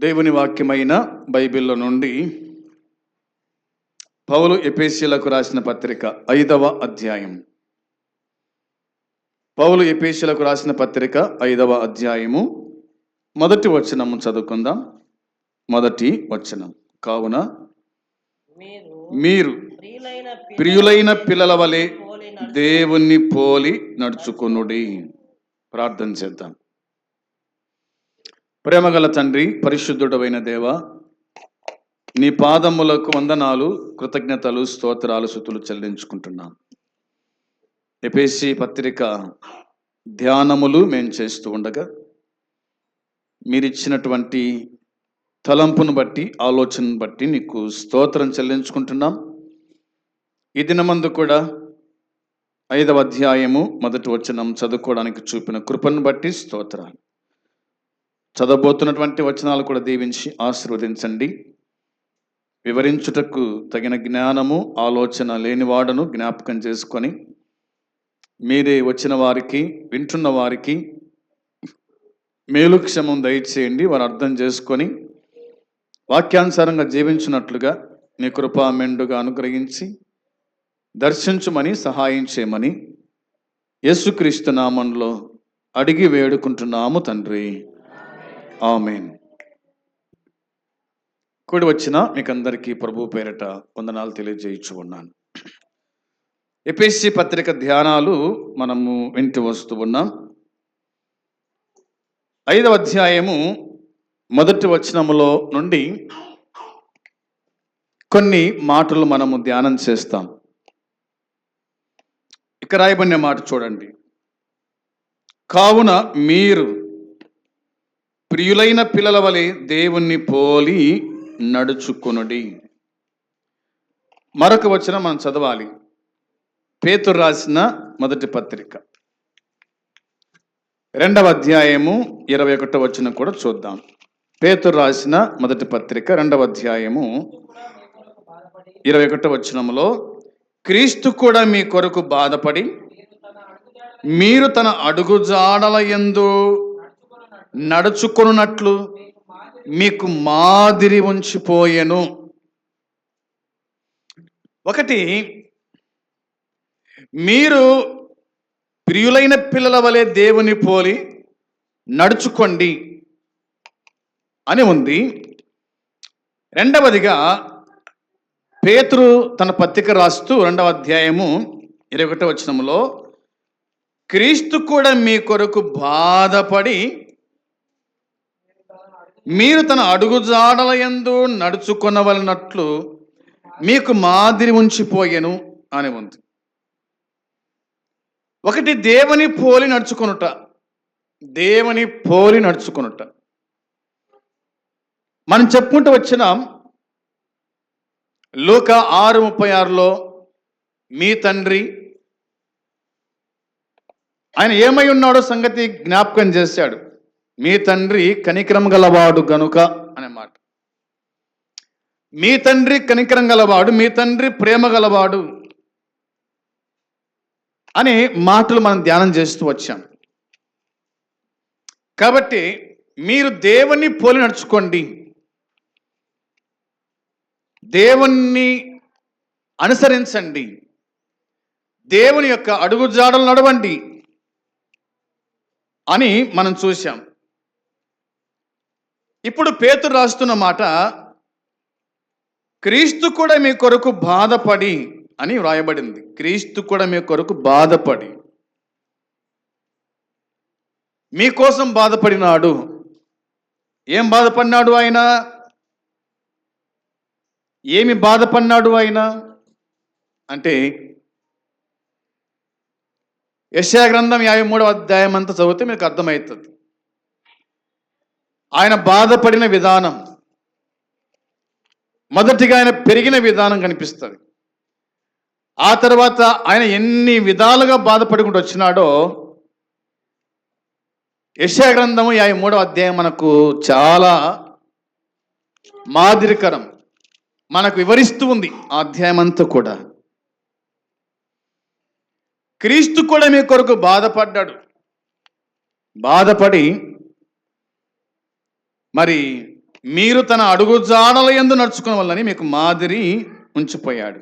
దేవుని వాక్యమైన బైబిల్లో నుండి పౌలు ఎఫెసీయులకు రాసిన పత్రిక 5వ అధ్యాయం. పౌలు ఎఫెసీయులకు రాసిన పత్రిక 5వ అధ్యాయము మొదటి వచనము చదువుకుందాం. మొదటి వచనం, కావున మీరు ప్రియులైన పిల్లల వలె దేవుణ్ణి పోలి నడుచుకొనుడి. ప్రార్థన చేద్దాం. ప్రేమగల తండ్రి, పరిశుద్ధుడైన దేవ, నీ పాదములకు వందనాలు, కృతజ్ఞతలు, స్తోత్రాలు, స్తుతులు చెల్లించుకుంటున్నాం. ఎఫెసీ పత్రిక ధ్యానములు మేము చేస్తూ ఉండగా మీరిచ్చినటువంటి తలంపును బట్టి, ఆలోచనను బట్టి నీకు స్తోత్రం చెల్లించుకుంటున్నాం. ఈ దినమందు కూడా 5వ అధ్యాయము మొదటి వచనం చదువుకోవడానికి చూపిన కృపను బట్టి స్తోత్రాలు. చదవబోతున్నటువంటి వచనాలు కూడా దీవించి ఆశీర్వదించండి. వివరించుటకు తగిన జ్ఞానము, ఆలోచన లేనివాడను జ్ఞాపకం చేసుకొని మీరే వచ్చిన వారికి, వింటున్న వారికి మేలుక్షమం దయచేయండి. వారు అర్థం చేసుకొని వాక్యానుసారంగా జీవించినట్లుగా నీ కృపా మెండుగా అనుగ్రహించి దర్శించుమని, సహాయం చేయమని యేసుక్రీస్తు నామంలో అడిగి వేడుకుంటున్నాము తండ్రి, ఆమేన్. కూడి వచ్చిన మీకందరికీ ప్రభు పేరిట వందనాలు తెలియజేయచ్చు ఉన్నాను. ఎఫెసీ పత్రిక ధ్యానాలు మనము వింటూ వస్తూ ఉన్నాం. 5వ అధ్యాయము మొదటి వచనములో నుండి కొన్ని మాటలు మనము ధ్యానం చేస్తాం. ఇక రాయబడిన మాట చూడండి. కావున మీరు ప్రియులైన పిల్లల వలె దేవుణ్ణి పోలి నడుచుకొనుడి. మరొక వచనం మనం చదవాలి. పేతురు రాసిన మొదటి పత్రిక 2వ అధ్యాయము 21వ వచనం కూడా చూద్దాం. పేతురు రాసిన మొదటి పత్రిక 2వ అధ్యాయము 21వ వచనములో, క్రీస్తు కూడా మీ కొరకు బాధపడి మీరు తన అడుగుజాడల యందు నడుచుకొనున్నట్లు మీకు మాదిరి ఉంచిపోయెను. ఒకటి, మీరు ప్రియులైన పిల్లల వలె దేవుని పోలి నడుచుకోండి అని ఉంది. రెండవదిగా పేతురు తన పత్రిక రాస్తూ 2వ అధ్యాయము 21వ వచనంలో, క్రీస్తు కూడా మీ కొరకు బాధపడి మీరు తన అడుగుజాడల యందు నడుచుకొనవలనట్లు మీకు మాదిరి ఉంచిపోయెను అని ఉంది. ఒకటి, దేవుని పోలి నడుచుకొనుట. దేవుని పోలి నడుచుకొనుట మనం చెప్పుకుంటూ వచ్చినాం. లూకా 6:36లో మీ తండ్రి, ఆయన ఏమై ఉన్నాడో సంగతి జ్ఞాపకం చేశాడు. మీ తండ్రి కనికరం గలవాడు గనుక అనే మాట. మీ తండ్రి కనికరం గలవాడు, మీ తండ్రి ప్రేమ గలవాడు అనే మాటలు మనం ధ్యానం చేస్తూ వచ్చాం. కాబట్టి మీరు దేవుణ్ణి పోలి నడుచుకోండి, దేవుణ్ణి అనుసరించండి, దేవుని యొక్క అడుగుజాడలు నడవండి అని మనం చూశాం. ఇప్పుడు పేతురు రాస్తున్న మాట, క్రీస్తు కూడా మీ కొరకు బాధపడి అని వ్రాయబడింది. క్రీస్తు కూడా మీ కొరకు బాధపడి, మీకోసం బాధపడినాడు. ఏం బాధపడినాడు ఆయన? ఏమి బాధపడినాడు ఆయన అంటే, యెషయా గ్రంథం 53వ అధ్యాయం అంతా చదివితే మీకు అర్థమవుతుంది. ఆయన బాధపడిన విధానం, మొదటిగా ఆయన పెరిగిన విధానం కనిపిస్తుంది. ఆ తర్వాత ఆయన ఎన్ని విధాలుగా బాధపడుకుంటూ వచ్చినాడో యెషయా గ్రంథము 53వ అధ్యాయం మనకు చాలా మాదిరికరం, మనకు వివరిస్తూ ఉంది ఆ అధ్యాయం అంతా కూడా. క్రీస్తు కూడా మీ కొరకు బాధపడ్డాడు. బాధపడి మరి మీరు తన అడుగు జాడల యందు నడుచుకున్న వల్లని మీకు మాదిరి ఉంచిపోయాడు.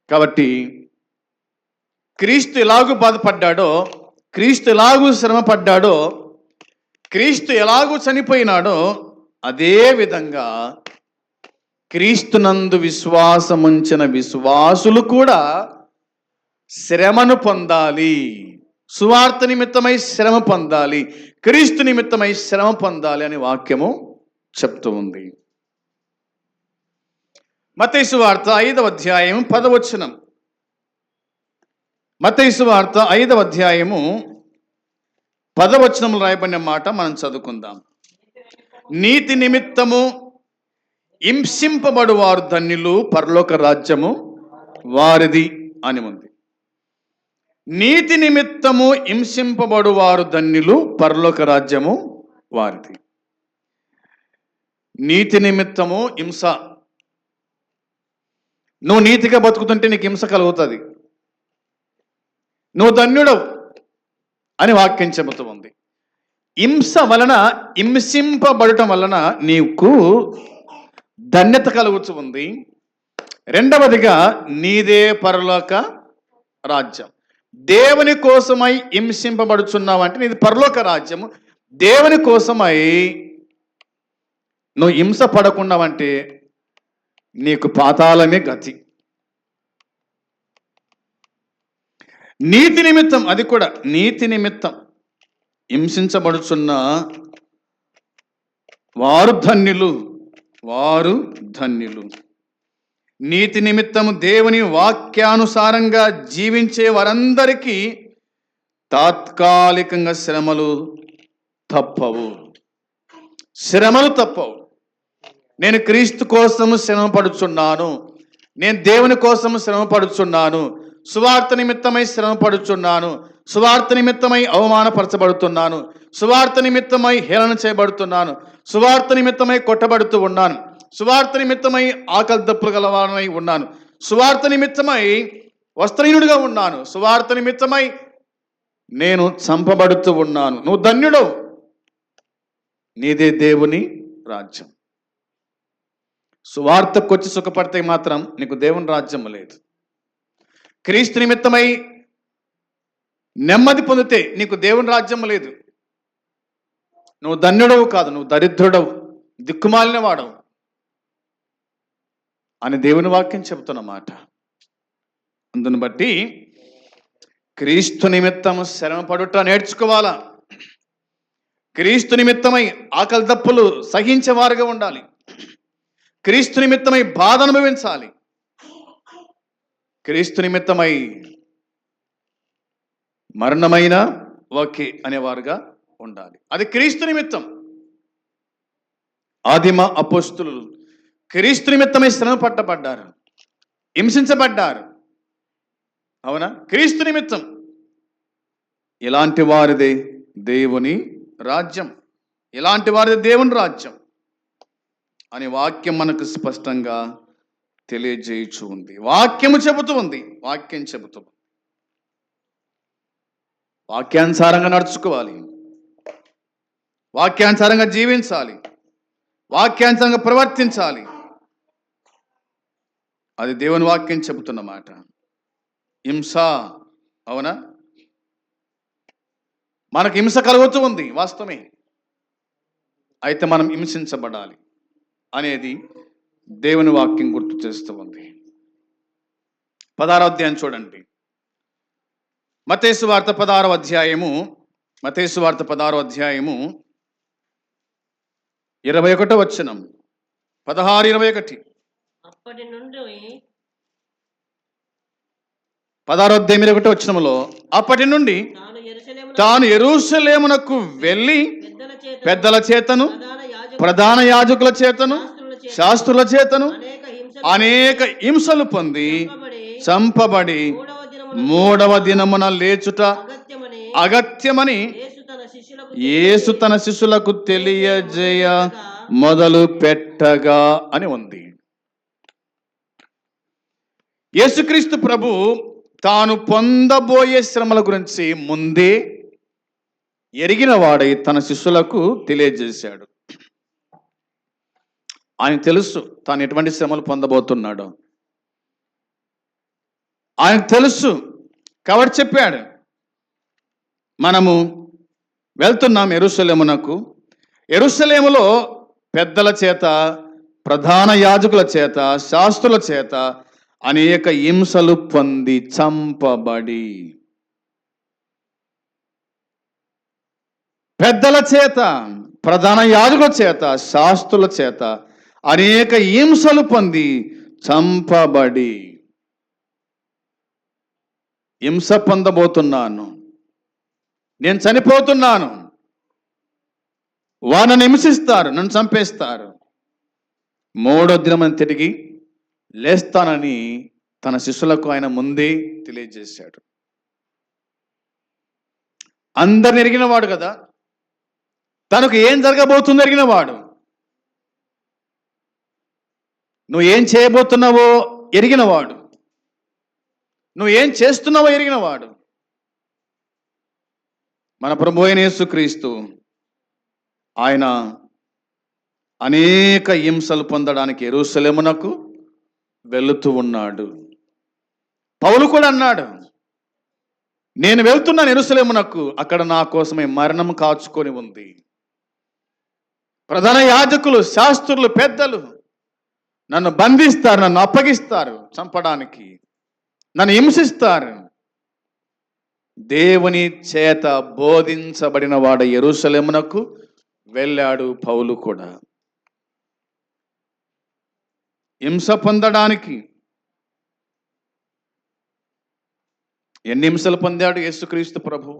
కాబట్టి క్రీస్తు ఎలాగూ బాధపడ్డాడో, క్రీస్తు ఎలాగూ శ్రమ పడ్డాడో, క్రీస్తు ఎలాగూ చనిపోయినాడో, అదే విధంగా క్రీస్తునందు విశ్వాసముంచిన విశ్వాసులు కూడా శ్రమను పొందాలి. సువార్త నిమిత్తమై శ్రమ పొందాలి, క్రీస్తు నిమిత్తమై శ్రమ పొందాలి అని వాక్యము చెప్తూ ఉంది. మత్తయి సువార్త 5వ అధ్యాయం 10వ వచనం. మత్తయి సువార్త 5వ అధ్యాయము 10వ వచనంలో రాయబడిన మాట మనం చదువుకుందాం. నీతి నిమిత్తము హింసింపబడు వారు ధన్యులు, పరలోక రాజ్యము వారిది అని ఉంది. నీతి నిమిత్తము హింసింపబడు వారు ధన్యులు, పరలోక రాజ్యము వారిది. నీతి నిమిత్తము హింస. నువ్వు నీతిగా బతుకుతుంటే నీకు హింస కలుగుతుంది, నువ్వు ధన్యుడవు అని వాక్యం చెబుతూ ఉంది. హింస వలన, హింసింపబడటం వలన నీకు ధన్యత కలుగుతూ ఉంది. రెండవదిగా నీదే పరలోక రాజ్యం. దేవుని కోసమై హింసింపబడుచున్నావు అంటే నీది పరలోక రాజ్యము. దేవుని కోసమై నువ్వు హింస పడకున్నావంటే నీకు పాతాళమే గతి. నీతి నిమిత్తం, అది కూడా నీతి నిమిత్తం హింసించబడుచున్న వారు ధన్యులు, వారు ధన్యులు. నీతి నిమిత్తము దేవుని వాక్యానుసారంగా జీవించే వారందరికీ తాత్కాలికంగా శ్రమలు తప్పవు. శ్రమలు తప్పవు. నేను క్రీస్తు కోసము శ్రమ పడుచున్నాను, నేను దేవుని కోసము శ్రమ పడుచున్నాను, సువార్త నిమిత్తమై శ్రమ పడుచున్నాను, సువార్త నిమిత్తమై అవమానపరచబడుతున్నాను, సువార్త నిమిత్తమై హేళన చేయబడుతున్నాను, సువార్త నిమిత్తమై కొట్టబడుతూ ఉన్నాను, సువార్త నిమిత్తమై ఆకలి దప్పులు గలవానై ఉన్నాను, సువార్త నిమిత్తమై వస్త్రహీనుడిగా ఉన్నాను, సువార్త నిమిత్తమై నేను చంపబడుతూ ఉన్నాను. నువ్వు ధన్యుడవు. నీదే దేవుని రాజ్యం. సువార్తకు వచ్చి సుఖపడితే మాత్రం నీకు దేవుని రాజ్యం లేదు. క్రీస్తు నిమిత్తమై నెమ్మది పొందితే నీకు దేవుని రాజ్యం లేదు. నువ్వు ధన్యుడవు కాదు, నువ్వు దరిద్రుడవు, దిక్కుమాలిన వాడవు అని దేవుని వాక్యం చెబుతున్నమాట. అందును బట్టి క్రీస్తు నిమిత్తము శ్రమ పడుట నేర్చుకోవాలా. క్రీస్తు నిమిత్తమై ఆకలి దప్పులు సహించేవారుగా ఉండాలి. క్రీస్తు నిమిత్తమై బాధ అనుభవించాలి. క్రీస్తు నిమిత్తమై మరణమైన ఓకే అనేవారుగా ఉండాలి. అది క్రీస్తు నిమిత్తం. ఆదిమ అపోస్తులు క్రీస్తు నిమిత్తమై శ్రమ పట్టబడ్డారు, హింసించబడ్డారు. అవునా? క్రీస్తు నిమిత్తం. ఇలాంటి వారిదే దేవుని రాజ్యం, ఇలాంటి వారిదే దేవుని రాజ్యం అని వాక్యం మనకు స్పష్టంగా తెలియజేయచ్చు ఉంది. వాక్యము చెబుతూ ఉంది, వాక్యం చెబుతూ ఉంది. వాక్యానుసారంగా నడుచుకోవాలి, వాక్యానుసారంగా జీవించాలి, వాక్యానుసారంగా ప్రవర్తించాలి. అది దేవుని వాక్యం చెబుతున్న మాట. హింస, అవునా? మనకు హింస కలుగుతూ ఉంది, వాస్తవమే. అయితే మనం హింసించబడాలి అనేది దేవుని వాక్యం గుర్తు చేస్తూ ఉంది. 16వ అధ్యాయం చూడండి. మత్తయి సువార్త 16వ అధ్యాయము, మత్తయి సువార్త 16వ అధ్యాయము 21వ వచనం. 16:21. అప్పటి నుండి 16వ అధ్యాయం 21వ వచనంలో అప్పటి నుండి తాను యెరూషలేమునకు వెళ్ళి పెద్దల చేతను ప్రధాన యాజకుల చేతను శాస్త్రుల చేతను అనేక హింసలు పొంది చంపబడి 3వ దినమున లేచుట అగత్యమని యేసు తన శిష్యులకు తెలియజేయ మొదలు పెట్టగా అని ఉంది. యేసుక్రీస్తు ప్రభు తాను పొందబోయే శ్రమల గురించి ముందే ఎరిగిన వాడై తన శిష్యులకు తెలియజేశాడు. ఆయనకు తెలుసు తాను ఎటువంటి శ్రమలు పొందబోతున్నాడో. ఆయనకు తెలుసు కాబట్టి చెప్పాడు, మనము వెళ్తున్నాం యెరూషలేమునకు. యెరూషలేములో పెద్దల చేత, ప్రధాన యాజకుల చేత, శాస్త్రుల చేత అనేక హింసలు పొంది చంపబడి, పెద్దల చేత, ప్రధాన యాజకుల చేత, శాస్త్రుల చేత అనేక హింసలు పొంది చంపబడి, హింస పొందబోతున్నాను, నేను చనిపోతున్నాను, వారు నన్ను హింసిస్తారు, నన్ను చంపేస్తారు, మూడో దినమని తిరిగి లేస్తానని తన శిష్యులకు ఆయన ముందే తెలియజేశాడు. అందరిని ఎరిగినవాడు కదా, తనకు ఏం జరగబోతుందో ఎరిగినవాడు, నువ్వు ఏం చేయబోతున్నావో ఎరిగినవాడు, నువ్వు ఏం చేస్తున్నావో ఎరిగినవాడు. మన ప్రభువైన యేసుక్రీస్తు ఆయన అనేక హింసలు పొందడానికి యెరూషలేమునకు వెళుతూ ఉన్నాడు. పౌలు కూడా అన్నాడు, నేను వెళ్తున్నాను యెరూషలేమునకు, అక్కడ నా కోసమే మరణం కాచుకొని ఉంది. ప్రధాన యాజకులు, శాస్త్రులు, పెద్దలు నన్ను బంధిస్తారు, నన్ను అప్పగిస్తారు చంపడానికి, నన్ను హింసిస్తారు. దేవుని చేత బోధించబడిన వాడు యెరూషలేమునకు వెళ్ళాడు పౌలు కూడా. హింస పొందడానికి ఎన్ని హింసలు పొందాడు యేసుక్రీస్తు ప్రభు,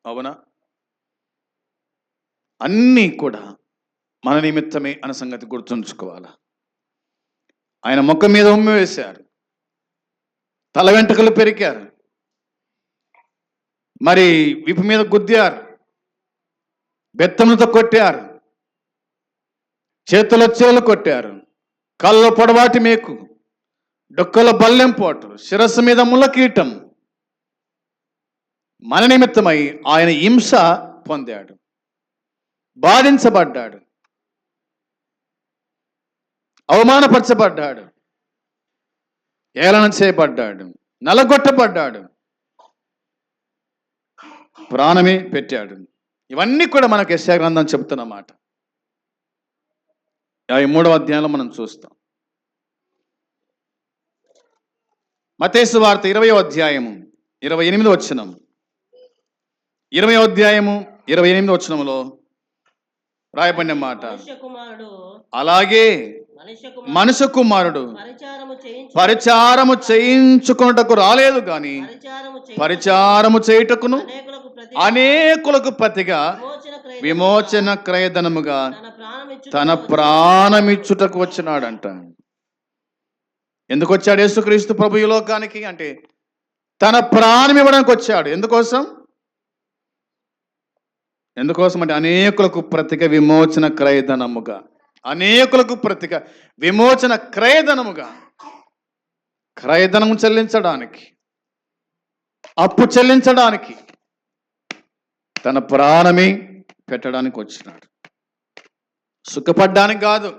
అవునా? అన్నీ కూడా మన నిమిత్తమే అన్న సంగతి గుర్తుంచుకోవాలా. ఆయన ముఖం మీద ఉమ్మి వేశారు, తల వెంట్రుకలు పెరికారు, మరి విపు మీద గుద్దారు, బెత్తములతో కొట్టారు, చేతుల చేలు కొట్టారు, కళ్ళ పొడవాటి మేకు, డొక్కల బల్లెం పోటు, శిరస్సు మీద ముళ్ళకీటం. మన నిమిత్తమై ఆయన హింస పొందాడు, బాధించబడ్డాడు, అవమానపరచబడ్డాడు, ఏలన చేయబడ్డాడు, నలగొట్టబడ్డాడు, ప్రాణమే పెట్టాడు. ఇవన్నీ కూడా మనకు యెషయా గ్రంథం చెబుతున్నమాట. 53వ అధ్యాయంలో మనం చూస్తాం. మత్తయి సువార్త 20వ అధ్యాయము 28వ వచనం, 20వ అధ్యాయము 28వ వచనంలో రాయబడిన మాట, అలాగే మనుష్య కుమారుడు పరిచారము చేయించుకొనుటకు రాలేదు గాని పరిచారము చేయుటకును అనేకులకు ప్రతిగా విమోచన క్రయధనముగా తన ప్రాణమిచ్చుటకు వచ్చినాడంట. ఎందుకు వచ్చాడు యేసుక్రీస్తు ప్రభు ఈ లోకానికి అంటే తన ప్రాణం ఇవ్వడానికి వచ్చాడు. ఎందుకోసం అంటే అనేకులకు ప్రతిగా విమోచన క్రయధనముగా, అనేకులకు ప్రతిగా విమోచన క్రయధనముగా, క్రయధనము చెల్లించడానికి, అప్పు చెల్లించడానికి, తన ప్రాణమే పెట్టడానికి వచ్చినాడు. సుఖపడ్డానికి కాదు,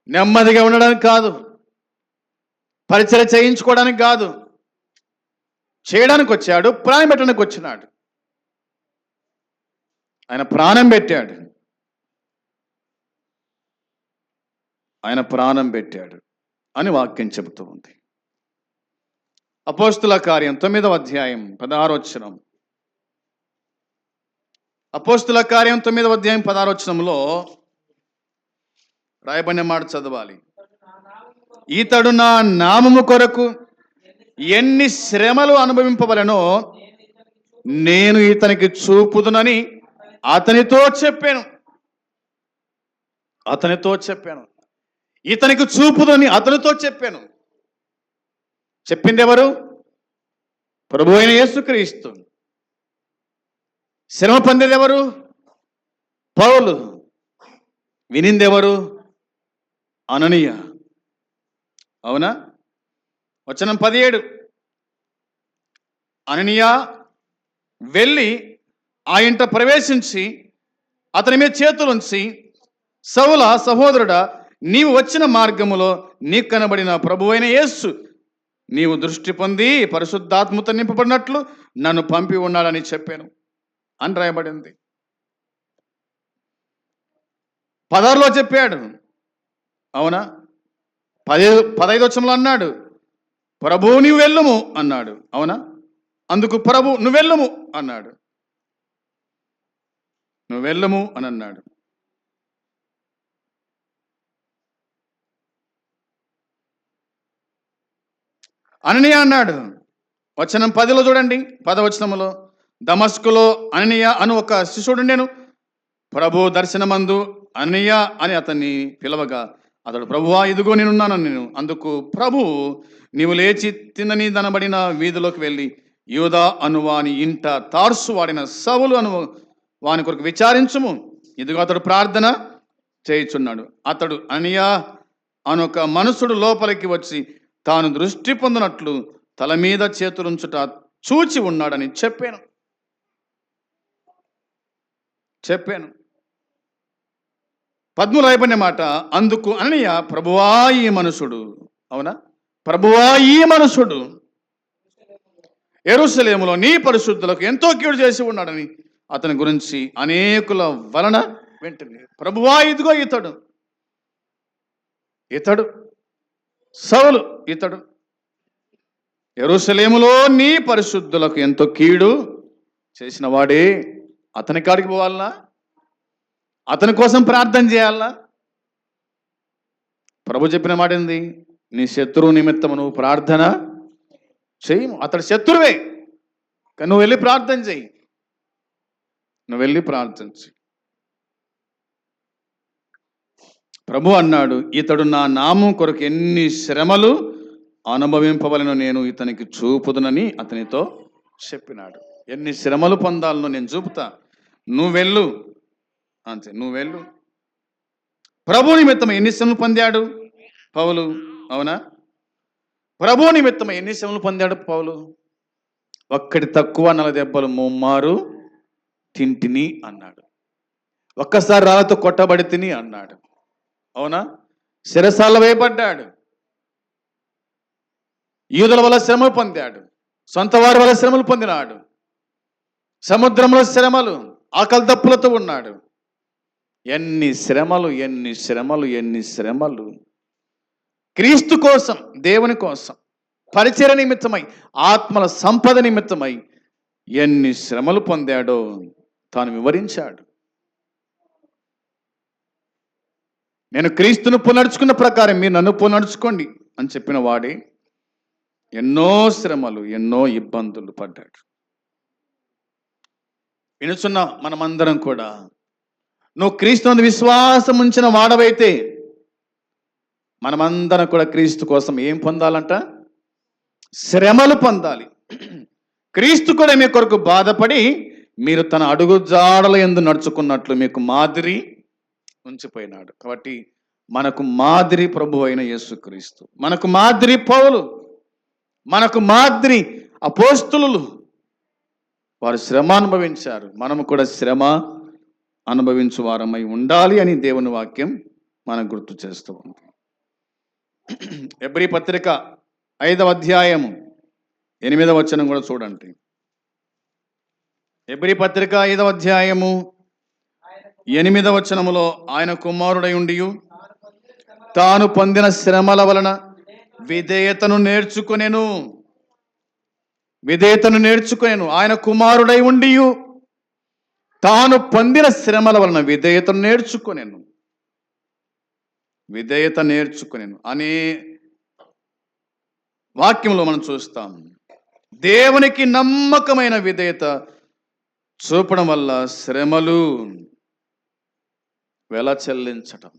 నెమ్మదిగా ఉండడానికి కాదు, పరిచయం చేయించుకోవడానికి కాదు, చేయడానికి వచ్చాడు, ప్రాణం పెట్టడానికి వచ్చినాడు. ఆయన ప్రాణం పెట్టాడు, ఆయన ప్రాణం పెట్టాడు అని వాక్యం చెబుతూ ఉంది. అపోస్తుల కార్యం 9వ అధ్యాయం 16వ వచనం, అపోస్తుల కార్యం 9వ అధ్యాయం 16వ వచనంలో రాయబడిన మాట చదవాలి. ఇతడు నా నామము కొరకు ఎన్ని శ్రమలు అనుభవింపవలెనో నేను ఇతనికి చూపుదునని అతనితో చెప్పాను. ఇతనికి చూపుదని అతనితో చెప్పాను. చెప్పింది ఎవరు? ప్రభు అయిన యేసుక్రీస్తు. శ్రమ పొందేది ఎవరు? పౌలు. వినింది ఎవరు? అననీయ. అవునా? వచనం 17, అననీయ వెళ్ళి ఆ ఇంట ప్రవేశించి అతని మీద చేతులుంచి, సౌల సహోదరుడా, నీవు వచ్చిన మార్గములో నీకు కనబడిన ప్రభువైన యేసు నీవు దృష్టి పొంది పరిశుద్ధాత్మతో నింపబడినట్లు నన్ను పంపి ఉన్నాడని చెప్పాను అని రాయబడింది. 16లో చెప్పాడు, అవునా? 15 వచనంలో అన్నాడు, ప్రభు నీవు వెళ్ళుము అన్నాడు, అవునా? అందుకు ప్రభు నువ్వు వెళ్ళుము అన్నాడు, నువ్వు వెళ్ళుము అని అన్నాడు. అననీయ అన్నాడు, వచనం 10లో చూడండి, 10వ వచనములో, దమస్కులో అననీయ అను ఒక శిష్యుడు నేను ప్రభు దర్శనమందు అననీయ అని అతన్ని పిలవగా అతడు, ప్రభువా ఇదిగో నేనున్నాను నేను. అందుకు ప్రభు, నీవు లేచి తిన్నని దనబడిన వీధిలోకి వెళ్ళి యూదా అను వాని ఇంట తార్సు వాడిన సౌలు అను వాని కొరకు విచారించుము, ఇదిగో అతడు ప్రార్థన చేయుచున్నాడు. అతడు అననీయ అనొక మనుషుడు లోపలికి వచ్చి తాను దృష్టి పొందినట్లు తల మీద చేతులుంచుట చూచి ఉన్నాడని చెప్పాను. పద్ము రాయబడిన మాట, అందుకు అననీయ, ప్రభువా ఈ మనుషుడు, అవునా, ప్రభువా ఈ మనుషుడు యెరూషలేములో నీ పరిశుద్ధులకు ఎంతో కీడు చేసి ఉన్నాడని అతని గురించి అనేకుల వలన వెంటనే, ప్రభువా ఇదిగో ఇతడు సౌలు, ఇతడు యెరూషలేములో నీ పరిశుద్ధులకు ఎంతో కీడు చేసిన వాడే. అతని కాడికి పోవాలనా? అతని కోసం ప్రార్థన చేయాలనా? ప్రభు చెప్పిన మాట ఏంది? నీ శత్రువు నిమిత్తము నువ్వు ప్రార్థన చేయము. అతడు శత్రువే, కానీ నువ్వు వెళ్ళి ప్రార్థన చెయ్యి. ప్రభు అన్నాడు, ఇతడు నా నామం కొరకు ఎన్ని శ్రమలు అనుభవింపవలను నేను ఇతనికి చూపుదునని అతనితో చెప్పినాడు. ఎన్ని శ్రమలు పొందాలనో నేను చూపుతా, నువ్వు వెళ్ళు అంతే, నువ్వు వెళ్ళు. ప్రభు నిమిత్తం ఎన్ని శ్రమలు పొందాడు పౌలు, అవునా? ప్రభు నిమిత్తం ఎన్ని శ్రమలు పొందాడు పౌలు? ఒక్కటి తక్కువ 40 దెబ్బలు ముమ్మారు తింటిని అన్నాడు. ఒక్కసారి రాళ్ళతో కొట్టబడి తిని అన్నాడు, అవునా? శిరసాల వేయబడ్డాడు. యూదుల వల్ల శ్రమలు పొందాడు, సొంత వారి వల్ల శ్రమలు పొందినాడు, సముద్రంలో శ్రమలు, ఆకలి దప్పులతో ఉన్నాడు. ఎన్ని శ్రమలు, ఎన్ని శ్రమలు, ఎన్ని శ్రమలు! క్రీస్తు కోసం, దేవుని కోసం, పరిచర్య నిమిత్తమై, ఆత్మల సంపద నిమిత్తమై ఎన్ని శ్రమలు పొందాడో తాను వివరించాడు. నేను క్రీస్తును పునర్చుకున్న ప్రకారం మీరు నన్ను పునర్చుకోండి అని చెప్పిన వాడే ఎన్నో శ్రమలు, ఎన్నో ఇబ్బందులు పడ్డాడు. వినుచున్న మనమందరం కూడా, నువ్వు క్రీస్తునందు విశ్వాసం ఉంచిన వాడవైతే మనమందరం కూడా క్రీస్తు కోసం ఏం పొందాలంట? శ్రమలు పొందాలి. క్రీస్తు కూడా మీ కొరకు బాధపడి మీరు తన అడుగు జాడల యందు నడుచుకున్నట్లు మీకు మాదిరి ఉంచిపోయినాడు. కాబట్టి మనకు మాదిరి ప్రభు అయిన యేసుక్రీస్తు, మనకు మాదిరి పౌలు, మనకు మాదిరి అపోస్తలులు. వారు శ్రమ అనుభవించారు, మనము కూడా శ్రమ అనుభవించు వారమై ఉండాలి అని దేవుని వాక్యం మనకు గుర్తు చేస్తూ ఉంది. ఎబ్రీ పత్రిక 5వ అధ్యాయము 8వ వచనం కూడా చూడండి. ఎబ్రీ పత్రిక 5వ అధ్యాయము 8వ వచనములో, ఆయన కుమారుడై ఉండియు తాను పొందిన శ్రమల వలన విధేయతను నేర్చుకునేను. ఆయన కుమారుడై ఉండియు తాను పొందిన శ్రమల వలన విధేయతను నేర్చుకునేను అనే వాక్యంలో మనం చూస్తాం. దేవునికి నమ్మకమైన విధేయత చూపడం వల్ల శ్రమలు వెల చెల్లించటం.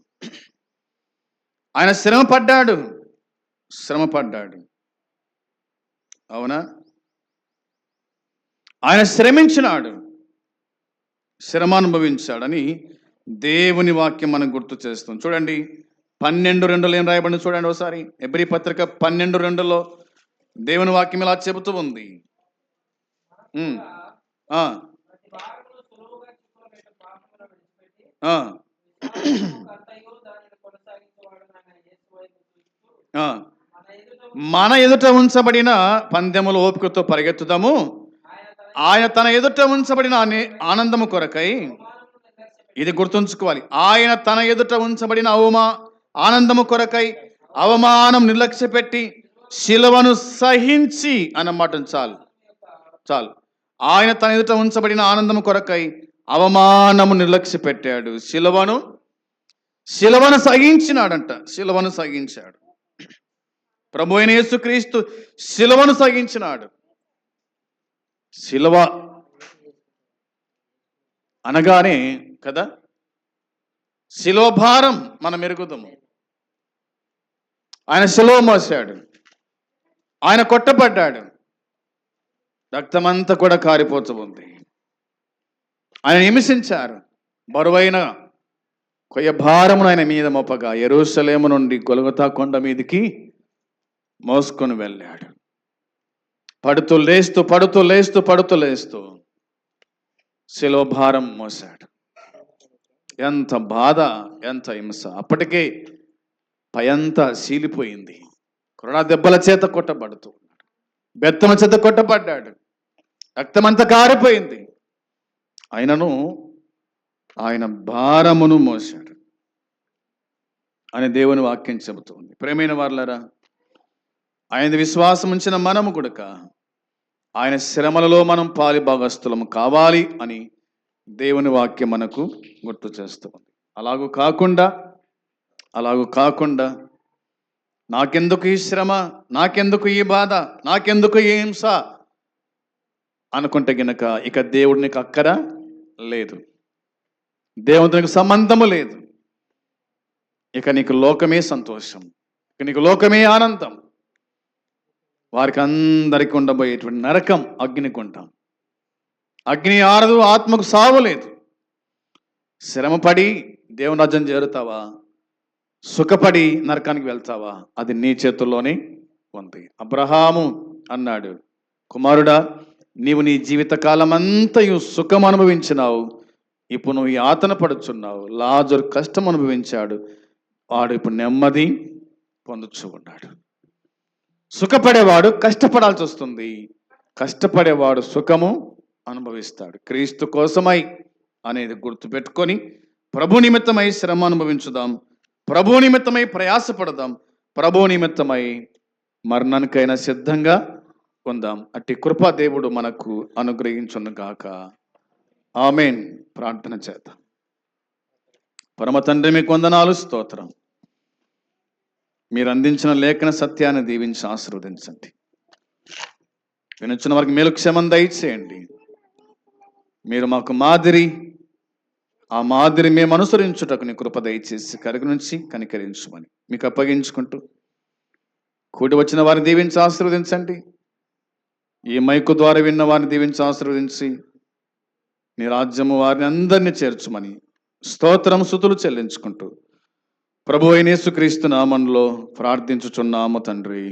ఆయన శ్రమ పడ్డాడు, అవునా? ఆయన శ్రమించినాడు, శ్రమ అనుభవించాడని దేవుని వాక్యం మనం గుర్తు చేస్తాం. చూడండి 12:2 ఏం రాయబడింది చూడండి ఒకసారి. ఎబ్రీ పత్రిక 12:2 దేవుని వాక్యం ఇలా చెబుతూ ఉంది. ఆ, కర్తయు దానిని కొనసాగించువాడునైన యేసు వైపు చూస్తూ ఆ. మన ఎదుట మన ఎదుట ఉంచబడిన పందెములు ఓపికతో పరిగెత్తుదాము. ఆయన తన ఆయన తన ఎదుట ఉంచబడిన ఆనందము కొరకై, అవమానమును నిర్లక్ష్యపెట్టి ఇది గుర్తుంచుకోవాలి, ఆయన తన ఎదుట ఉంచబడిన ఆనందము కొరకై అవమానం నిర్లక్ష్య పెట్టి శిలువను సహించి అన్నమాట. చాలు చాలు. ఆయన తన ఎదుట ఉంచబడిన ఆనందము కొరకై అవమానము నిర్లక్ష్య పెట్టాడు. శిలువను సహించినాడంట. శిలువను సహించాడు. ప్రభు అయిన యేసుక్రీస్తు శిలువను సహించినాడు. శిలువ అనగానే కదా, శిలువ భారం మనం ఎరుగుదాము. ఆయన శిలువ మోసాడు, ఆయన కొట్టబడ్డాడు, రక్తమంతా కూడా కారిపోతుంది. ఆయన హింసించారు. బరువైన కొయ్య భారమును ఆయన మీద మోపగా యెరూషలేము నుండి గొలగొతా కొండ మీదికి మోసుకొని వెళ్ళాడు. పడుతూ లేస్తూ శిలువ భారం మోసాడు. ఎంత బాధ, ఎంత హింస. అప్పటికే పయంతా సీలిపోయింది. కొరడా దెబ్బల చేత కొట్టబడుతూ ఉన్నాడు, బెత్తమ చేత కొట్టబడ్డాడు, రక్తమంతా కారిపోయింది. ఆయనను ఆయన భారమును మోసాడు అని దేవుని వాక్యం చెబుతుంది. ప్రేమైన వారలారా, ఆయన విశ్వాసం ఉంచిన మనము కూడక ఆయన శ్రమలలో మనం పాలి భాగస్థులము కావాలి అని దేవుని వాక్యం మనకు గుర్తు చేస్తుంది. అలాగూ కాకుండా నాకెందుకు ఈ శ్రమ, నాకెందుకు ఈ బాధ, నాకెందుకు ఈ హింస అనుకుంటే గనక ఇక దేవుడికి అక్కర లేదు, దేవునికి సంబంధము లేదు. ఇక నీకు లోకమే సంతోషం, ఇక నీకు లోకమే ఆనందం. వారికి అందరికీ ఉండబోయేటువంటి నరకం అగ్నికుంటాం. అగ్ని ఆరదు, ఆత్మకు సావు లేదు. శ్రమపడి దేవుని రాజ్యం చేరుతావా, సుఖపడి నరకానికి వెళ్తావా, అది నీ చేతుల్లోనే ఉంది. అబ్రహాము అన్నాడు, కుమారుడా, నీవు నీ జీవితకాలం అంతయు సుఖం అనుభవించినావు, ఇప్పుడు నువ్వు యాతన పడుచున్నావు. లాజరు కష్టం అనుభవించాడు, వాడు ఇప్పుడు నెమ్మది పొందుచూ ఉన్నాడు. సుఖపడేవాడు కష్టపడాల్సి వస్తుంది, కష్టపడేవాడు సుఖము అనుభవిస్తాడు. క్రీస్తు కోసమై అనేది గుర్తుపెట్టుకొని ప్రభు నిమిత్తమై శ్రమ అనుభవించుదాం, ప్రభు నిమిత్తమై ప్రయాసపడదాం, ప్రభు నిమిత్తమై మరణానికైనా సిద్ధంగా ఉందాం. అట్టి కృపా దేవుడు మనకు అనుగ్రహించునుగాక. ఆమేన్. ప్రార్థన చేద్దాం. పరమ తండ్రి, మీకు వందనాలు, స్తోత్రం. మీరు అందించిన లేఖన సత్యాన్ని దీవించి ఆశీర్వదించండి. వినొచ్చిన వారికి మేలు క్షేమం దయచేయండి. మీరు మాకు మాదిరి, ఆ మాదిరి మేము అనుసరించుటకు నీ కృప దయచేసి కరుగు నుంచి కనికరించమని మీకు అప్పగించుకుంటూ కూడి వచ్చిన వారిని దీవించి ఆశీర్వదించండి. ఈ మైకు ద్వారా విన్న వారిని దీవించి ఆశీర్వదించి నీ రాజ్యము వారిని అందరినీ చేర్చుమని స్తోత్రం స్తుతులు చెల్లించుకుంటూ ప్రభు అయిన యేసుక్రీస్తు నామములో ప్రార్థించుచున్నాము తండ్రి.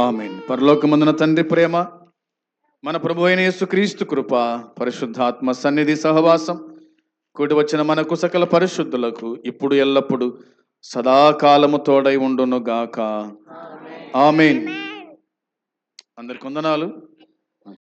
ఆమేన్. పరలోకమందున తండ్రి ప్రేమ, మన ప్రభు అయిన యేసుక్రీస్తు కృప, పరిశుద్ధాత్మ సన్నిధి సహవాసం కూడి వచ్చిన మనకు సకల పరిశుద్ధులకు ఇప్పుడు ఎల్లప్పుడు సదాకాలము తోడై ఉండును గాక. ఆమేన్. అందరికి వందనాలు.